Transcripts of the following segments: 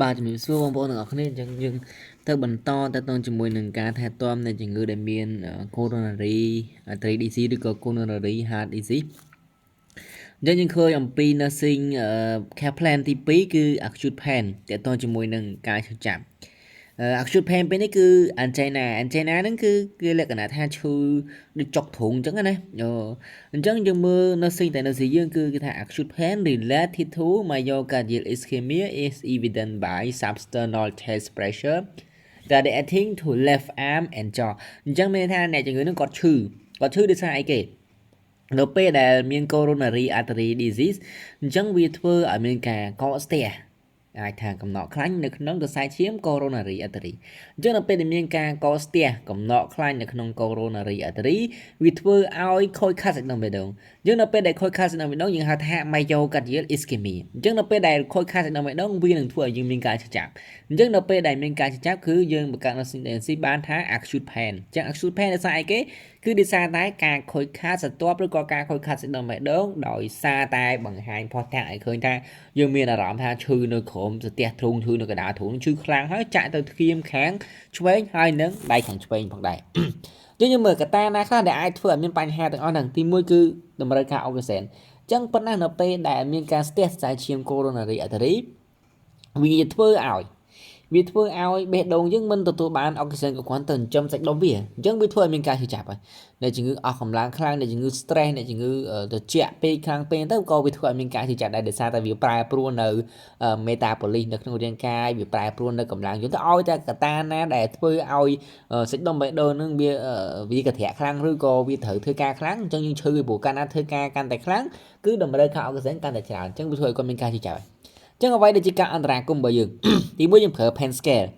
បាទជំរាបសួរបងប្អូនទាំងអស់គ្នាអញ្ចឹងយើងទៅបន្តទៅជាមួយនឹងការថែទាំនៃជំងឺដែលមាន coronary artery disease ឬក៏ coronary heart disease អញ្ចឹងយើងឃើញអំពី nursing care plan ទី2គឺ acute pain តទៅជាមួយនឹងការឈឺចាប់acute pain ពេលនេះគឺ angina ហ្នឹងគឺលក្ខណៈថាឈឺដូចចុកទ្រូងអញ្ចឹងណាអញ្ចឹងយើងមើល nursing តែ nursing យើងគឺគេថា acute pain related to myocardial ischemia is evident by substernal chest pressure radiating to left arm and jaw អញ្ចឹងមានថាអ្នកជំងឺនឹងគាត់ឈឺដោយសារអីគេនៅពេលដែលមាន coronary artery disease អញ្ចឹងវាធ្វើឲ្យមានការកកស្ទះអាចថាកំណកខ្លាញ់នៅក្នុងខ្សែឈាម coronary artery អញ្ចឹងនៅពេលដែលមានការកកស្ទះកំណកខ្លាញ់នៅក្នុង coronary artery វាធ្វើឲ្យខូចខាតសាច់ដុំបេះដូងអញ្ចឹងនៅពេលដែលខូចខាតសាច់ដុំបេះដូងយើងហៅថា myocardial ischemia អញ្ចឹងនៅពេលដែលខូចខាតសាច់ដុំបេះដូងវានឹងធ្វើឲ្យយើងមានការឈឺចាប់អញ្ចឹងនៅពេលដែលមានការឈឺចាប់គឺយើងបង្កើត nursing បានថា acute pain អញ្ចឹង acute pain ដោយសារអីគេគឺដោយសារតែការខូចខាតស្រទាប់ឬក៏ការខូចខាតសាច់ដុំបេះដូងដោយសារតែបង្ហាញផុសតាងឲ្យឃើញថាយើងមានអារម្មណ៍ថាឈឺនៅក្រោមស្ទះទ្រូងឈឺនៅកណ្ដាលទ្រូងឈឺខ្លាំងហើយចាក់ទៅធ្គាមខាងឆ្វេងហើយនឹងដៃខាងឆ្វេងផងដែរយើងមើលកត្តាណាខ្លះដែលអាចធ្វើឲ្យមានបញ្ហាទាំងអស់ហ្នឹងទី1គឺតម្រូវការអុកស៊ីសែនអញ្ចឹងប៉ុណ្ណានៅពេលដែលមានការស្ទះខ្សែឈាម coronary artery វាធ្វើឲ្យបេះដូងយើងមិនទទួលបានអុកស៊ីសែនគ្រប់គ្រាន់ទៅចិញ្ចឹមសាច់ដុំវាអញ្ចឹងវាធ្វើឲ្យមានការឈឺចាប់ហើយអ្នកជំងឺអស់កម្លាំងខ្លាំងអ្នកជំងឺ stress អ្នកជំងឺត្រជាក់ពេកខ្លាំងពេកទៅក៏វាធ្វើឲ្យមានការឈឺចាប់ដែរដោយសារតែវាប្រែប្រួលនៅ metabolism នៅក្នុងរាងកាយវាប្រែប្រួលនៅកម្លាំងយើងទៅឲ្យតែកត្តាណាដែលធ្វើឲ្យសាច់ដុំបេះដូងនឹងវាកន្ត្រាក់ខ្លាំងឬក៏វាត្រូវធ្វើការខ្លាំងអញ្ចឹងយើងឈឺព្រោះកាលណាធ្វើការកាន់តែខ្លាំងគឺតម្រូវការអុកស៊ីសែនកាន់តែច្រើនអញ្ចឹងវាធ្វើឲ្យគាត់មានការឈឺចាប់ចឹងអ្វីដែលជាការអន្តរាគមន៍របស់យើងទី1យើងប្រើ pain scale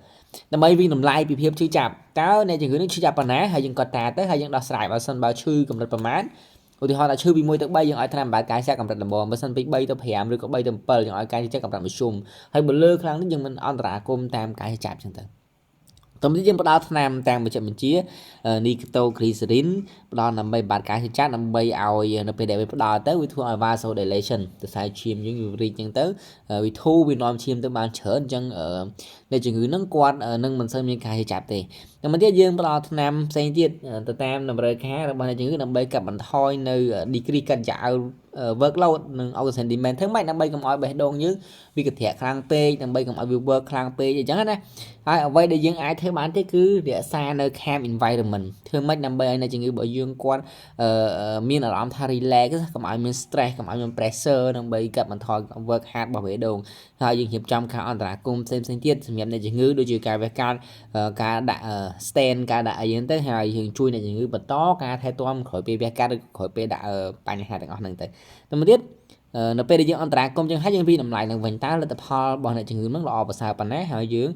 ដើម្បីវិតម្លៃពីភាពឈឺចាប់តើអ្នកជំងឺនឹងឈឺចាប់ប៉ុណ្ណាហើយយើងកត់ត្រាទៅហើយយើងដោះស្រាយបើសិនបើឈឺកម្រិតប្រមាណឧទាហរណ៍ថាឈឺពី1ទៅ3យើងឲ្យថ្នាំបំបៅកាយសាកម្រិតដំបូងបើសិនពី3ទៅ5ឬក៏3ទៅ7យើងឲ្យកាយចិត្តកម្រិតមធ្យមហើយបើលើខ្លាំងនេះយើងមិនអន្តរាគមន៍តាមកាយចាប់ចឹងទៅតោះយើងផ្ដល់ថ្នាំតាមបញ្ជា nitroglycerin ផ្ដល់ដើម្បីបាត់ការឈឺចាប់ដើម្បីឲ្យនៅពេលដែលវាផ្ដល់ទៅវាធ្វើឲ្យ vasodilation ទៅខ្សែឈាមយើងវារីកចឹងទៅវាធូរវានាំឈាមទៅបានច្រើនអញ្ចឹងអ្នកជំងឺនឹងគាត់នឹងមិនសូវមានការឈឺចាប់ទេតែមកទៀតយើងផ្ដល់ថ្នាំផ្សេងទៀតទៅតាមតម្រូវការរបស់អ្នកជំងឺដើម្បីកាត់បន្ថយនៅ degree កាត់ចោលworkload និង oxygen demand ធ្វើម៉េចដើម្បីកុំឲ្យបេះដូងយើងវាកន្ត្រាក់ខ្លាំងពេកដើម្បីកុំឲ្យវា work ខ្លាំងពេកអញ្ចឹងណាហើយអ្វីដែលយើងអាចធ្វើបានទេគឺរក្សានៅ calm environment ធ្វើម៉េចដើម្បីឲ្យអ្នកជំងឺរបស់យើងគាត់មានអារម្មណ៍ថា relax កុំឲ្យមាន stress កុំឲ្យមាន pressure ដើម្បីកាត់បន្ថយ work hard របស់បេះដូងហើយយើងរៀបចំការអន្តរាគមន៍ផ្សេងទៀតសម្រាប់អ្នកជំងឺដូចជាការវះកាត់ការដាក់ stand ការដាក់អីហ្នឹងទៅហើយយើងជួយអ្នកជំងឺបន្តការថែទាំក្រោយពេលវះកាត់ឬក្រោយពេលដាក់បញ្ហាទាំងអស់ហ្នឹងទៅមកទៀតនៅពេលដែលយើងអន្តរាគមន៍ចឹងហើយយើងវិតម្លៃនឹងវិញតើលទ្ធផលរបស់អ្នកជំងឺនឹងល្អប្រសើរប៉ុណ្ណាហើយយើង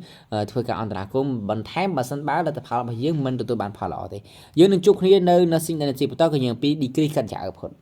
ធ្វើការអន្តរាគមន៍បន្ថែមបើសិនបើលទ្ធផលរបស់យើងមិនទទួលបានផលល្អទេយើងនឹងជួបគ្នានៅ nursing បន្តគឺយើងពី degree កាត់ចោល output